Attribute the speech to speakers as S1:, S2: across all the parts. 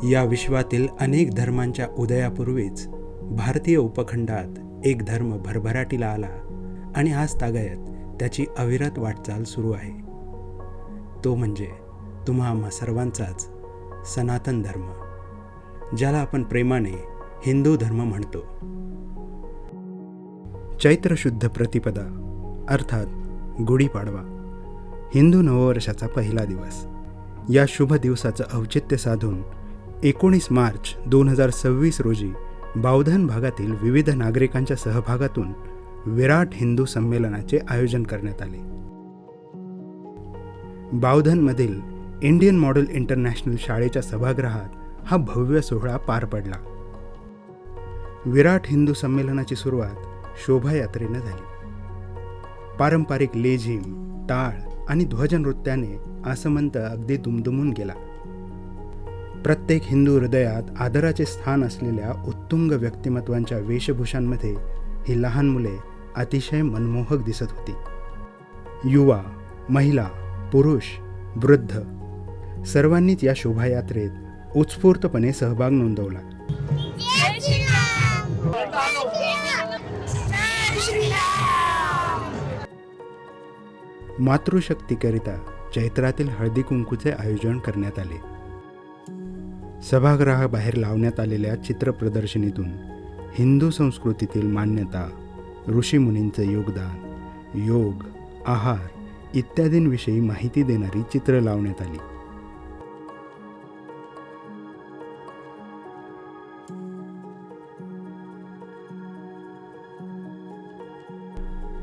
S1: या विश्वातील अनेक धर्मांच्या उदयापूर्वीच भारतीय उपखंडात एक धर्म भरभराटीला आला आणि आज तागायत त्याची अविरत वाटचाल सुरू आहे. तो म्हणजे तुम्हा आम्हा सर्वांचाच सनातन धर्म, ज्याला आपण प्रेमाने हिंदू धर्म म्हणतो. चैत्र शुद्ध प्रतिपदा अर्थात गुढीपाडवा, हिंदू नववर्षाचा पहिला दिवस. या शुभ दिवसाचं औचित्य साधून 19 मार्च 2026 रोजी बावधन भागातील विविध नागरिकांच्या सहभागातून विराट हिंदू संमेलनाचे आयोजन करण्यात आले. बावधनमधील इंडियन मॉडेल इंटरनॅशनल शाळेच्या सभागृहात हा भव्य सोहळा पार पडला. विराट हिंदू संमेलनाची सुरुवात शोभायात्रेनं झाली. पारंपरिक लेझिम, टाळ आणि ध्वजनृत्याने आसमंत अगदी दुमदुमून गेला. प्रत्येक हिंदू हृदयात आदराचे स्थान असलेल्या उत्तुंग व्यक्तिमत्वांच्या वेशभूषांमध्ये ही लहान मुले अतिशय मनमोहक दिसत होती. युवा, महिला, पुरुष, वृद्ध सर्वांनीच या शोभायात्रेत उत्स्फूर्तपणे सहभाग नोंदवला. मातृशक्तीकरिता चैत्रातील हळदी कुंकूचे आयोजन करण्यात आले. सभागृहाबाहेर लावण्यात आलेल्या चित्रप्रदर्शनीतून हिंदू संस्कृतीतील मान्यता, ऋषीमुनींचं योगदान, योग, आहार इत्यादींविषयी माहिती देणारी चित्र लावण्यात आली.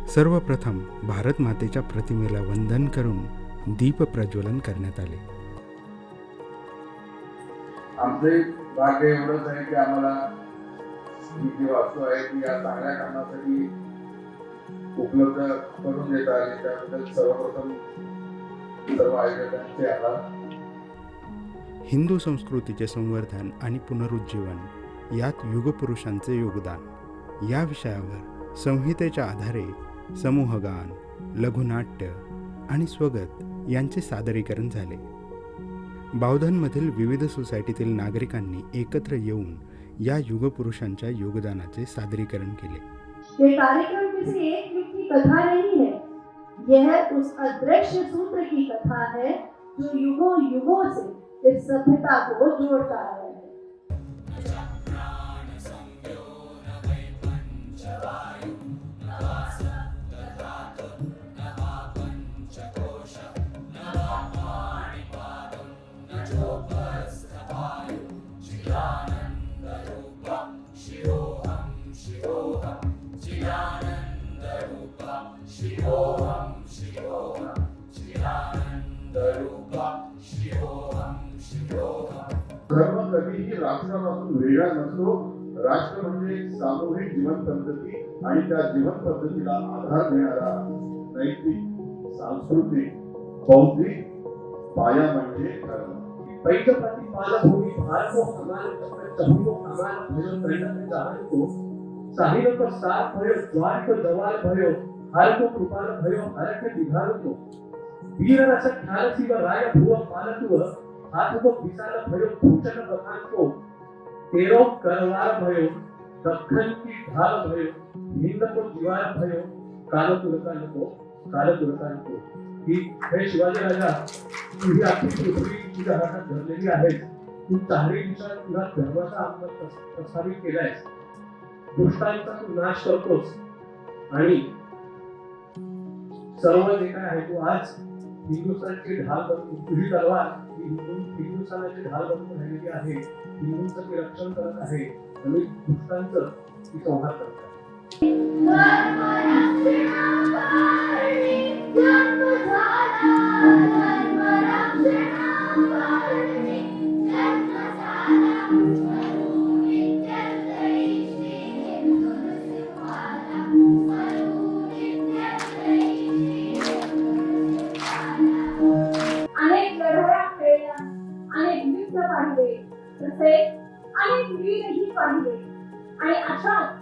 S1: सर्वप्रथम भारत मातेच्या प्रतिमेला वंदन करून दीप प्रज्वलन करण्यात आले.
S2: आमचे भाग्य एवढंच आहे की आम्हाला ही जी वास्तू आहे ती या चांगल्या कामासाठी उपलब्ध करून देता आली, त्याबद्दल सर्वप्रथम सर्व आयोजकांचे आभार.
S1: हिंदू संस्कृतीचे संवर्धन आणि पुनरुज्जीवन यात युगपुरुषांचे योगदान या विषयावर संहितेच्या आधारे समूहगान, लघुनाट्य आणि स्वगत यांचे सादरीकरण झाले. बावधनमधील विविध सोसायटीतील नागरिकांनी एकत्र येऊन या युगपुरुषांच्या योगदानाचे सादरीकरण केले.
S3: ये कार्यक्रम किसी एक युग की कथा नहीं है, यह उस अदृश्य सूत्र की कथा है जो युगों युगों से इस सभ्यता को जोड़ता आया है.
S2: धर्म कधीही राष्ट्रापासून वेगळा नसतो. राष्ट्र म्हणजे एक सामूहिक जीवन पद्धती आणि त्या जीवन पद्धतीला आधार देणारा नैतिक, सांस्कृतिक, बौद्धिक पाया म्हणजे धर्म.
S4: प्रतिपालभूमि भारत को हमारे चहुँ को हमारे भजन प्रेरणा जान को साहिल को साथ भयो, द्वार को दवार भयो, हर को कृपाल भयो, हर के विधान को वीर रस ख्याल शिव राय भुव पालतुव, हाथ को विशाल भयो, भूषण बखान को तेरो करवार भयो, दखन की ढाल भयो, हिंद को दीवार भयो, काल तुरकान को ही हे शिवाजी राजा तुझी आपली पृथ्वी तुझ्या हातात धरलेली आहे. तू चारही दिशा तुझ्या धर्माचा अंमल प्रस्थापित केलायस. दुष्टांचा तू नाश करतोस आणि सर्व जे काय आहे तू आज हिंदुस्थानची ढाल बनून, तुझी तलवार ही हिंदुस्थानाची ढाल बनून राहिलेली आहे. हिंदूंचं ती रक्षण करत आहे आणि दुष्टांचं ती संहार करत आहे.
S3: अनेक लढाया खेळल्या, अनेक युद्ध पाहिले, तसेच अनेक वीरही पाहिले आणि अशाच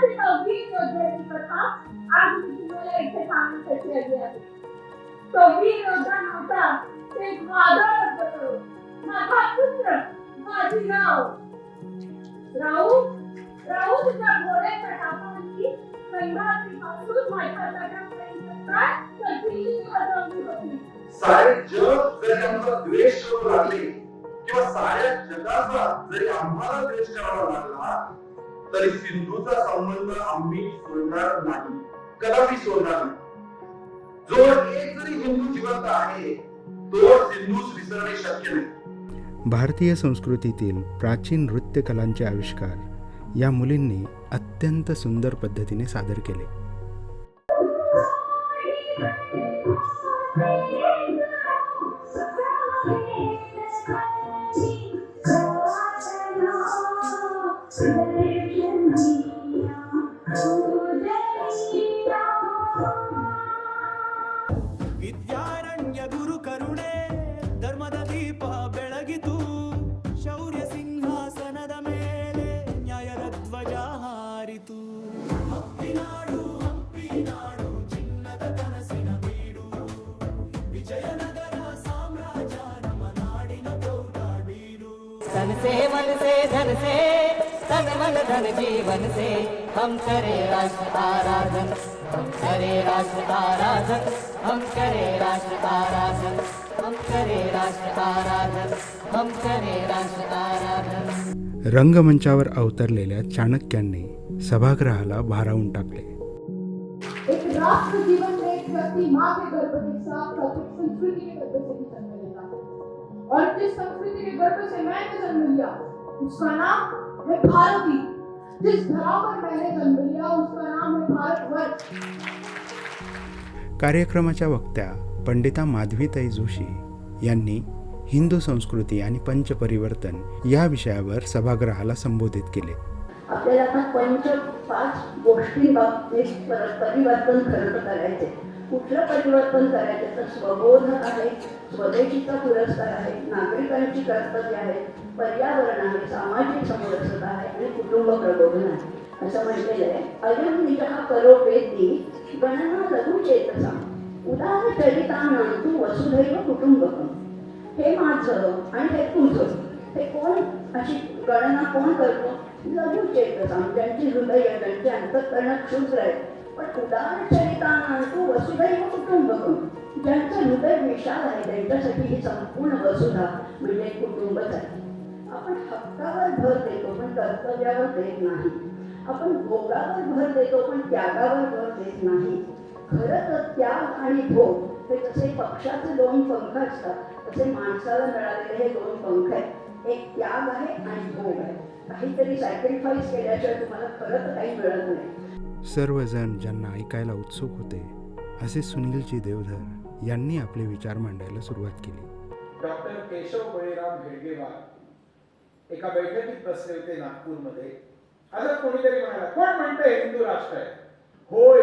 S3: एका वीर योद्ध्याची कथा आज मी तुम्हाला इथे सांगण्यासाठी आली आहे. तो वीर योद्धा नव्हता, ते एक वादळ होतं. माझा पुत्र लढ्यापर्यंत काय कधीही हरवली होती.
S2: सारे जग जरी आम्हाला द्वेष करू लागले किंवा साऱ्या जगाचा जरी आम्हाला द्वेष करावा लागला तरी सिंधूचा संबंध आम्ही सोडणार नाही, कदापि सोडणार नाही. जो एक जरी हिंदू जिवंत आहे तो सिंधूस विसरणे शक्य नाही.
S1: भारतीय संस्कृतीतील प्राचीन नृत्यकलांचे आविष्कार या मुलींनी अत्यंत सुंदर पद्धतीने सादर केले.
S5: ವಿದ್ಯಾರಣ್ಯ ಗುರು ಕರುಣೆ ಧರ್ಮದ ದೀಪ ಬೆಳಗಿತು ಶೌರ್ಯ ಸಿಂಹಾಸನದ ಮೇಲೆ ನ್ಯಾಯದ ಧ್ವಜ ಹಾರಿತು. ಹಂಪಿನಾಡು ಹಂಪಿನಾಡು ಚಿನ್ನದ ಕನಸಿನ ಬೀಡು ವಿಜಯನಗರ ಸಾಮ್ರಾಜ್ಯ ನಮ್ಮ ನಾಡಿನ ಪ್ರೌಢ ಬೀಡು.
S6: तन से मन से धन से तन मन धन जीवन से हम करे राष्ट्र आराधन, हम करे राष्ट्र आराधन, हम करे राष्ट्र आराधन, हम करे राष्ट्र आराधन, हम करे राष्ट्र आराधन.
S1: रंगमंचावर अवतरलेल्या चाणक्यांनी सभागृहाला भारावून टाकले.
S3: एक राष्ट्र जीवन में एक व्यक्ति माँ के गर्भ के साथ साथ एक संस्कृति के गर्भ से भी जन्म लेता है, और जिस संस्कृति के गर्भ से मैंने जन्म लिया उसका नाम है भारती. जिस धरा पर मैंने जन्म लिया उसका नाम है भारतवर्ष.
S1: कार्यक्रमाच्या वक्त्या पंडिता माधवीताई जोशी यांनी हिंदू संस्कृती आणि पंचपरिवर्तन या विषयावर सभागृहाला संबोधित केले.
S7: आपल्याला आता पाच गोष्टींबाबतीत परिवर्तन खरं करायचे. कुठलं परिवर्तन करायचं तर स्वबोध आहे, स्वदेशीचा पुरस्कार आहे, नागरिकांची कर्तव्य आहे, पर्यावरण आहे, सामाजिक समरसता आहे आणि कुटुंब प्रबोधन आहे. असं म्हटलेलं आहे. अयं निजः करो वेदी गणना लघुचेतसा उदारचरितानांतु वसुधैव कुटुंबकम्. हे माझं आणि हे तुझं, हे कोण अशी गणना कोण करतो? लघुचेतसा, ज्यांची हृदय, ज्यांचे अंतःकरण क्षुद्र आहे, पण उदारचरितानांतु वसुधैव कुटुंबकम्, ज्यांचं हृदय विशाल आहे त्यांच्यासाठी ही संपूर्ण वसुधा म्हणजे कुटुंबच आहे. आपण हक्कावर भर देतो पण कर्तव्यावर देत नाही. आपण भोगावर भर देतो पण त्यागावर भर देत नाही. खरं तर त्याग आणि भोग हे जसे पक्षाचे दोन पंख असतात तसे माणसाला मिळालेले हे दोन पंख आहेत. एक त्याग आहे आणि भोग आहे. काहीतरी सॅक्रिफाईस केल्याशिवाय तुम्हाला खरं तर काही मिळत नाही.
S1: सर्वजण ज्यांना ऐकायला उत्सुक होते असे सुनीलजी देवधर यांनी आपले विचार मांडायला सुरुवात केली.
S8: डॉक्टर केशव बळीराम हेडगेवार एका बैठकीत बसले होते नागपूरमध्ये. आता कोणीतरी म्हणाला, कोण म्हणतंय हिंदू राष्ट्र आहे? होय,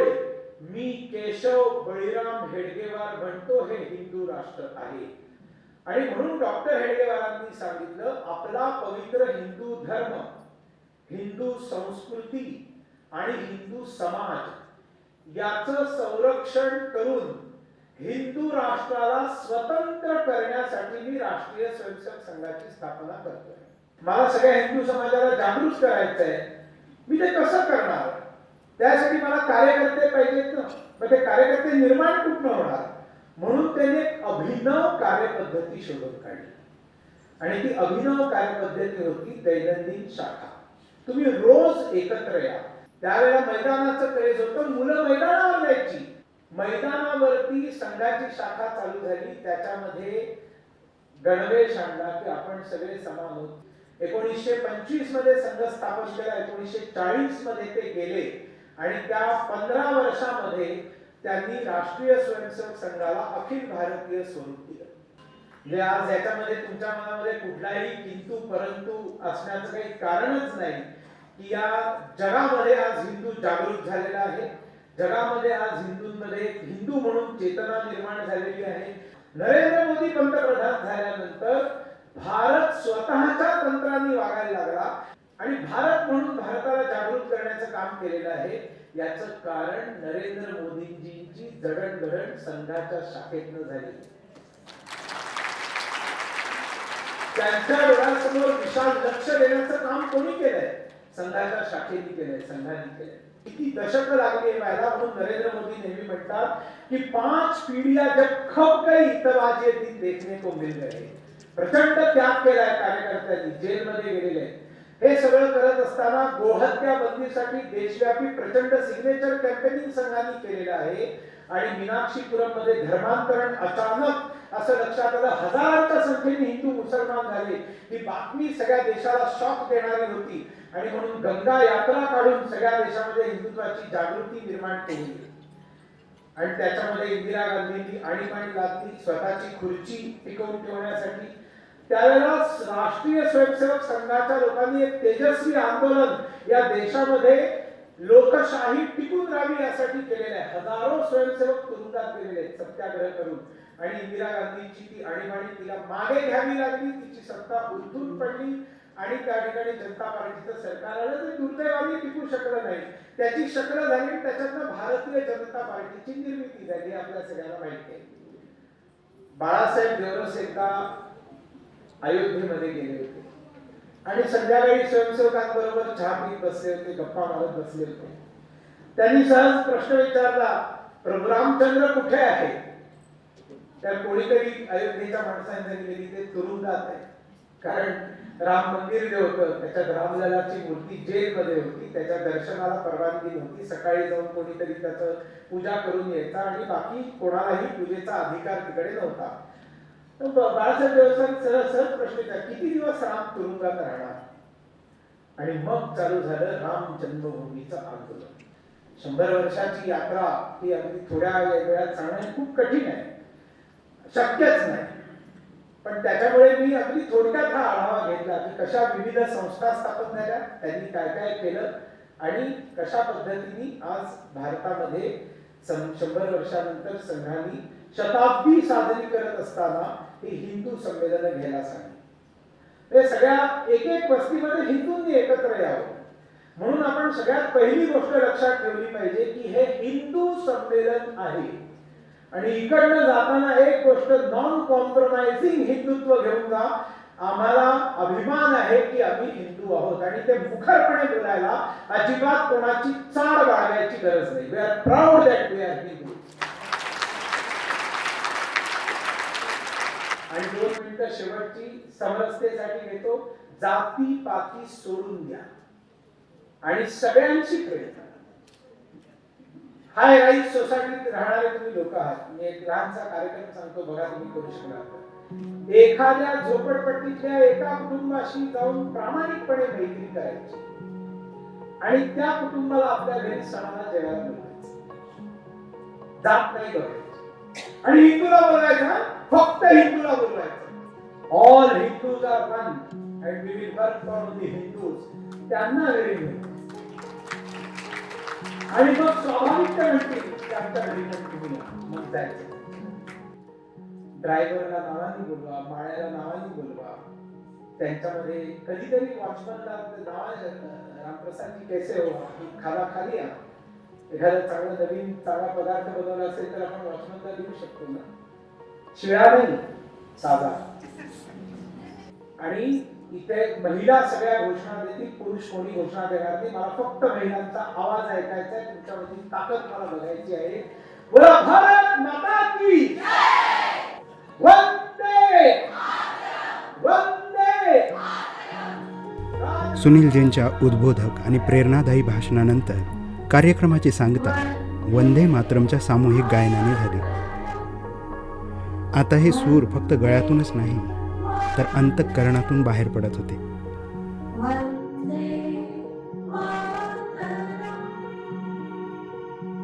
S8: मी केशव बळीराम हेडगेवार म्हणतो हे हिंदू राष्ट्र आहे. आणि म्हणून डॉक्टर हेडगेवारांनी सांगितलं, आपला पवित्र हिंदू धर्म, हिंदू संस्कृती आणि हिंदू समाज याचं संरक्षण करून हिंदू राष्ट्राला स्वतंत्र करण्यासाठी मी राष्ट्रीय स्वयंसेवक संघाची स्थापना करतोय. मला सगळ्या हिंदू समाजाला जागृत करायचंय. मी ते कसं करणार? त्यासाठी मला कार्यकर्ते पाहिजेत ना. मग ते कार्यकर्ते निर्माण कुठनं होणार? म्हणून त्यांनी एक अभिनव कार्यपद्धती शोधून काढली. आणि ती अभिनव कार्यपद्धती होती दैनंदिन शाखा. तुम्ही रोज एकत्र या. त्यावेळेला मैदानाचं क्रेज होतं, मुलं मैदानावर जायची. मैदानावरती संघाची शाखा चालू झाली. त्याच्यामध्ये गणवेश आणला की आपण सगळे समान होत. 1925 मध्ये संघ स्थापन केला. 1940 मध्ये ते गेले आणि त्या 15 वर्षामध्ये त्यांनी राष्ट्रीय स्वयंसेवक संघाला अखिल भारतीय स्वरूप दिलं. म्हणजे आज याच्यामध्ये तुमच्या मनामध्ये कुठलाही किंतु परंतु असण्याचं काही कारणच नाही की या जगामध्ये आज हिंदू जागृत झालेला आहे. जगामध्ये आज हिंदूंमध्ये हिंदू म्हणून चेतना निर्माण झालेली आहे. नरेंद्र मोदी पंतप्रधान झाल्यानंतर भारत स्वतःच्या तंत्रांनी वागायला लागला आणि भारत म्हणून भारताला जागृत करण्याचं काम केलेलं आहे. याचं कारण नरेंद्र मोदींची जडणघडण संघाच्या शाखेतनं झाली. त्यांच्या डोळ्यासमोर विशाल लक्ष देण्याचं काम कोणी केलंय? संघाच्या शाखेने केलंय, संघाने केलंय. किती दशकं लागली हे व्हायला. म्हणून नरेंद्र मोदी नेहमी म्हणतात की 5 पिढियां जब खप गई तब आज ये दिन देखने को मिल गए. प्रचंड त्याग केलाय कार्यकर्त्यांनी, जेलमध्ये गेलेले. हे सगळं करत असताना गोहत्या बंदीसाठी देशव्यापी प्रचंड सिग्नेचर कॅम्पेनिंग संघांनी केलेलं आहे. आणि मीनाक्षीपुरम मध्ये धर्मांतरण अचानक असं लक्षात आलं, हजारांच्या संख्येने हिंदू मुसलमान झाले. ही बातमी सगळ्या देशाला शॉक देणारी होती. आणि म्हणून गंगा यात्रा काढून सगळ्या देशामध्ये हिंदुत्वाची जागृती निर्माण केली. आणि त्याच्यामध्ये इंदिरा गांधींनी आणीबाणी लादली स्वतःची खुर्ची टिकवून ठेवण्यासाठी. त्यावेळेला राष्ट्रीय स्वयंसेवक संघाच्या लोकांनी एक तेजस्वी आंदोलन या देशामध्ये लोकशाही टिकून राहावी यासाठी केलेलं आहे. हजारो स्वयंसेवक तुरुंगात गेलेले सत्याग्रह करून. आणि इंदिरा गांधींची ती आणीबाणी तिला मागे घ्यावी लागली, तिची सत्ता उलथून पडली. आणि त्या ठिकाणी जनता पार्टीचं सरकार आलं, ते दुर्दैवाने टिकू शकलं नाही. त्याची शक्ल झाली, त्याच्यातनं भारतीय जनता पार्टीची निर्मिती झाली, आपल्या सगळ्यांना माहिती आहे. बाळासाहेब देवरस एकदा अयोध्येमध्ये गेले होते आणि संध्याकाळी स्वयंसेवकांबरोबर चहा पीत बसले होते, गप्पा मारत बसले होते. त्यांनी सहज प्रश्न विचारला, प्रभू रामचंद्र कुठे आहे? त्या कोणीतरी अयोध्येच्या माणसाने सांगितले ते तुरुंगात आहे. कारण राम मंदिर जे होतं त्याच्यात रामललाची मूर्ती जेलमध्ये होती, त्याच्या दर्शनाला परवानगी नव्हती. सकाळी जाऊन कोणीतरी त्याचं पूजा करून यायचा आणि बाकी कोणालाही पूजेचा अधिकार तिकडे नव्हता. तर बाळासाहेब देवरसांनी सहज प्रश्न विचारला, किती दिवस राम तुरुंगात राहणार? आणि मग चालू झालं राम जन्मभूमीचं आंदोलन. 100 वर्षाची यात्रा ही अगदी थोड्या वेळात सांगणं खूप कठीण आहे, शक्यच नाही. पण त्याच्यामुळे मी अगदी थोडक्यात हा आढावा घेतला की कशा विविध संस्था स्थापन झाल्या, त्यांनी काय काय केलं आणि कशा पद्धतीने आज भारतामध्ये 100 वर्षानंतर संघाने शताब्दी साजरी करत असताना हे हिंदू संमेलन घ्यायला सांगितलं. सगळ्या एक एक वस्तीमध्ये हिंदूंनी एकत्र यावं. म्हणून आपण सगळ्यात पहिली गोष्ट लक्षात ठेवली पाहिजे की हे हिंदू संमेलन आहे. आणि इकडनं जाताना एक गोष्ट नॉन कॉम्प्रोमाइजिंग हिंदुत्व घेऊन जा. आम्हाला अभिमान आहे की आम्ही हिंदू आहोत आणि ते मुखरपणे बोलायला अजिबात कोणाची चाड बाळगायची गरज नाही. We are proud that we are Hindu. आणि 2 मिनिटं शेवटची समरसतेसाठी घेतो. जाती पाती सोडून द्या आणि सगळ्यांची प्रेम करा. हाय राईस सोसायटीत राहणारे तुम्ही लोक आहात. मी एक लहानसा कार्यक्रम सांगतो, बघा तुम्ही करू शकणार. एखाद्या झोपडपट्टीतल्या एका कुटुंबाशी जाऊन प्रामाणिकपणे मैत्री करायची आणि त्या कुटुंबाला आपल्या घरी सणाला जेवायला बोलवायचं. जात नाही बघायची. आणि हिंदूला बोलवायचं, फक्त हिंदूला बोलवायचं. All Hindus are one and we will work for the Hindus. त्यांना घरी मिळतं. आणि मग स्वाभाविक म्हणतील आमच्या घरी तुम्ही मग जायचं. ड्रायव्हरला नावाने बोलवा, माळ्याला नावाने बोलवा. त्यांच्यामध्ये कधीतरी वॉचमनला नावाने, रामप्रसादजी कैसे हो, खाला खाली या. एखादा चांगला पदार्थ बनवला असेल तर आपण वॉचमनला देऊ शकतो ना. शिळा नाही, साधा. आणि इथे महिला सगळ्या घोषणा देतील, पुरुष कोणी घोषणा देणार नाही. मला फक्त महिलांचा आवाज ऐकायचा आहे, तुमच्यामध्ये ताकद मला बघायची आहे. बोला भारत माता की वंदे वंदे.
S1: सुनीलजींच्या उद्बोधक आणि प्रेरणादायी भाषणानंतर कार्यक्रमाची सांगता वंदे मातरमच्या सामूहिक गायनाने झाली. आता हे सूर फक्त गळ्यातूनच नाही तर अंतःकरणातून बाहेर पडत होते.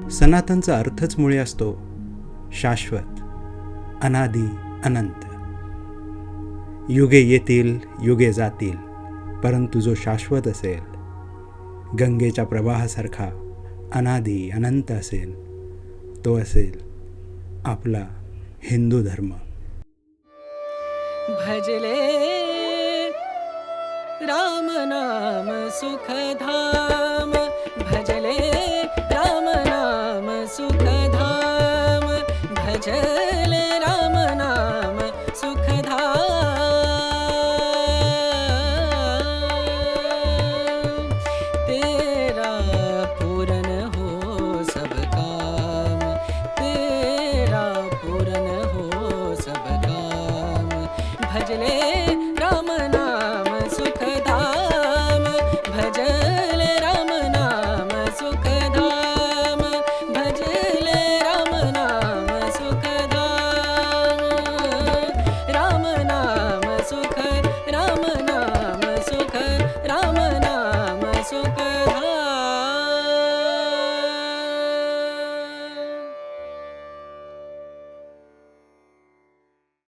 S1: सनातनचा अर्थच मुळे असतो शाश्वत, अनादी, अनंत. युगे येतील, युगे जातील, परंतु जो शाश्वत असेल, गंगेच्या प्रवाहासारखा अनादी अनंत असेल, तो असेल आपला हिंदू धर्म.
S6: भजले राम नाम सुखधाम, भजले राम नाम सुखधाम, भजले राम नाम सुखधाम. तेरा पूरन
S9: भजले